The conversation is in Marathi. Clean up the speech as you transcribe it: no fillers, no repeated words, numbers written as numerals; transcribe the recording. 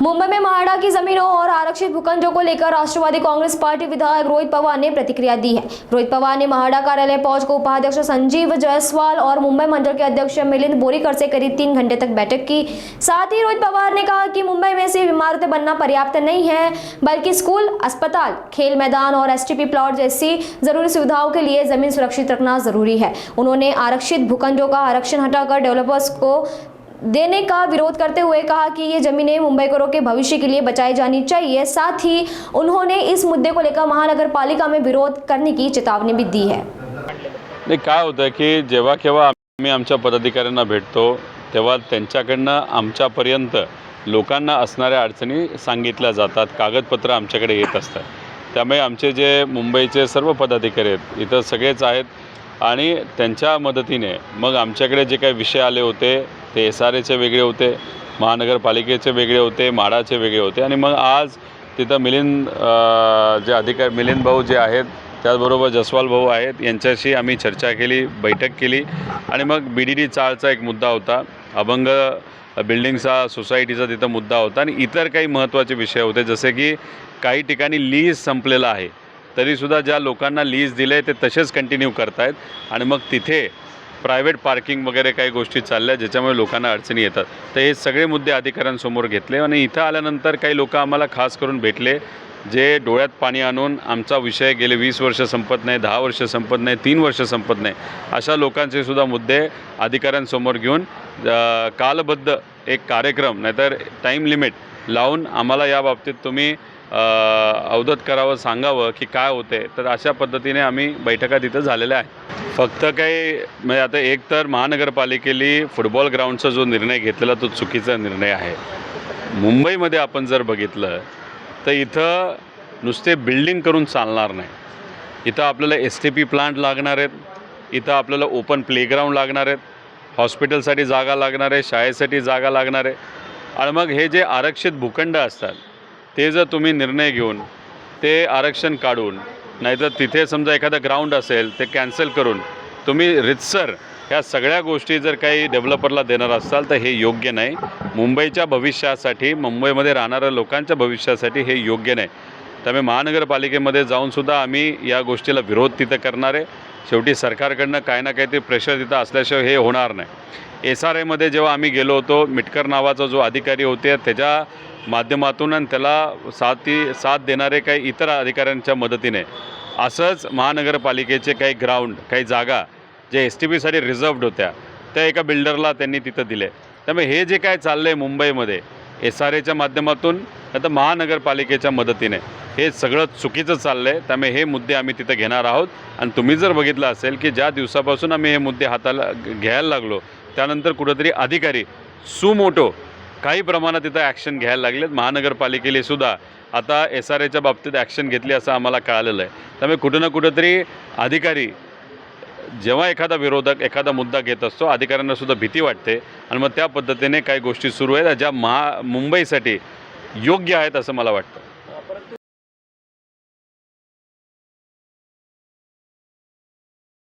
मुंबई में महाड़ा की जमीनों और आरक्षित भूखंडों को लेकर राष्ट्रवादी कांग्रेस पार्टी विधायक रोहित पवार ने प्रतिक्रिया दी है। रोहित पवार ने महाड़ा कार्यालय पहुंचकर उपाध्यक्ष संजीव जायसवाल और मुंबई मंडल के अध्यक्ष मिलिंद बोरीकर से करीब 3 घंटे तक बैठक की। साथ ही रोहित पवार ने कहा कि मुंबई में सिर्फ इमारतें बनना पर्याप्त नहीं है, बल्कि स्कूल, अस्पताल, खेल मैदान और एसटीपी प्लॉट जैसी जरूरी सुविधाओं के लिए जमीन सुरक्षित रखना जरूरी है। उन्होंने आरक्षित भूखंडों का आरक्षण हटाकर डेवलपर्स को देने का विरोध करते हुए कहा कि ये जमीनें मुंबईकरों के भविष्य के लिए बचाई जानी चाहिए। साथ ही उन्होंने इस मुद्दे को लेकर महानगर पालिका में विरोध करने की चेतावनी भी दी है। नाही, काय होतं की जेव्हा केव्हा आम्ही आमच्या पदाधिकाऱ्यांना भेटतो तेव्हा त्यांच्याकडनं आमच्यापर्यंत लोकांना असणाऱ्या अडचणी सांगितल्या जातात, कागदपत्र आमच्याकडे येत असतात। त्यामुळे आमचे जे मुंबईचे सर्व पदाधिकारी आहेत इथं सगळेच आहेत आणि त्यांच्या मदतीने मग आमच्याकडे जे काही विषय आले होते ते SRAचे वेगळे होते, महानगरपालिकेचे वेगळे होते, माडाचे वेगळे होते आणि मग आज तिथं जे अधिकारी मिलिंद भाऊ जे आहेत त्याचबरोबर जसवाल भाऊ आहेत यांच्याशी आम्ही चर्चा केली, बैठक केली आणि मग BDD चाळचा एक मुद्दा होता, अभंग बिल्डिंगचा सोसायटीचा तिथं मुद्दा होता आणि इतर काही महत्त्वाचे विषय होते, जसे की काही ठिकाणी लीज संपलेला आहे तरीसुद्धा ज्या लोकांना लीज दिले ते तसेच कंटिन्यू करतायत आणि मग तिथे प्रायव्हेट पार्किंग वगैरे काही गोष्टी चालल्या ज्याच्यामुळे लोकांना अडचणी येतात। तर हे सगळे मुद्दे अधिकाऱ्यांसमोर घेतले आणि इथं आल्यानंतर काही लोक आम्हाला खास करून भेटले जे डोळ्यात पाणी आणून आमचा विषय गेले 20 वर्ष संपत नाही, 10 वर्ष संपत नाही, 3 वर्ष संपत नाही, अशा लोकांचे सुद्धा मुद्दे अधिकाऱ्यांसमोर घेऊन कालबद्ध एक कार्यक्रम नाहीतर टाईम लिमिट लावून आम्हाला या बाबतीत तुम्ही अवगत करावं, सांगावं की काय होते। तर अशा पद्धतीने आम्ही बैठका तिथं झालेल्या आहे। फक्त काही म्हणजे आता एक तर महानगरपालिकेने फुटबॉल ग्राउंडचा जो निर्णय घेतलेला तो चुकीचा निर्णय आहे। मुंबईमध्ये आपण जर बघितलं तर इथं नुसते बिल्डिंग करून चालणार नाही, इथं आपल्याला STP प्लांट लागणार आहेत, इथं आपल्याला ओपन प्लेग्राऊंड लागणार आहेत, हॉस्पिटलसाठी जागा लागणार आहे, शाळेसाठी जागा लागणार आहे आणि मग हे जे आरक्षित भूखंड असतात ते जर तुम्ही निर्णय घेऊन ते आरक्षण काढून नाहीतर तिथे समजा एखादा ग्राउंड असेल ते कॅन्सल करून तुम्ही रितसर ह्या सगळ्या गोष्टी जर काही डेव्हलपरला देणार असाल तर हे योग्य नाही। मुंबईच्या भविष्यासाठी, मुंबईमध्ये राहणाऱ्या लोकांच्या भविष्यासाठी हे योग्य नाही। त्यामुळे महानगरपालिकेमध्ये जाऊनसुद्धा आम्ही या गोष्टीला विरोध तिथं करणार आहे। शेवटी सरकारकडनं काही ना काहीतरी प्रेशर तिथं असल्याशिवाय हे होणार नाही। SRAमध्ये जेव्हा आम्ही गेलो होतो, मिटकर नावाचा जो अधिकारी होते त्याच्या माध्यमातून आणि त्याला साथ देणारे काही इतर अधिकाऱ्यांच्या मदतीने असंच महानगरपालिकेचे काही ग्राउंड, काही जागा जे STPसाठी रिझर्व्ड होत्या त्या एका बिल्डरला त्यांनी तिथं दिले। त्यामुळे हे जे काय चाललं आहे मुंबईमध्ये SRAच्या माध्यमातून आता महानगरपालिकेच्या मदतीने हे सगळं चुकीचं चाललं आहे। त्यामुळे हे मुद्दे आम्ही तिथं घेणार आहोत आणि तुम्ही जर बघितलं असेल की ज्या दिवसापासून आम्ही हे मुद्दे हाताला घ्यायला लागलो त्यानंतर कुठंतरी अधिकारी सुमोटो काही प्रमाणात तिथं ॲक्शन घ्यायला लागलेत। महानगरपालिकेने सुद्धा आता SRAच्या बाबतीत ॲक्शन घेतली असं आम्हाला कळालेलं आहे। त्यामुळे कुठं ना कुठंतरी अधिकारी जेव्हा एखादा विरोधक एखादा मुद्दा घेत असतो अधिकाऱ्यांना सुद्धा भीती वाटते आणि मग त्या पद्धतीने काही गोष्टी सुरू आहेत ज्या मुंबईसाठी योग्य आहेत असं मला वाटतं।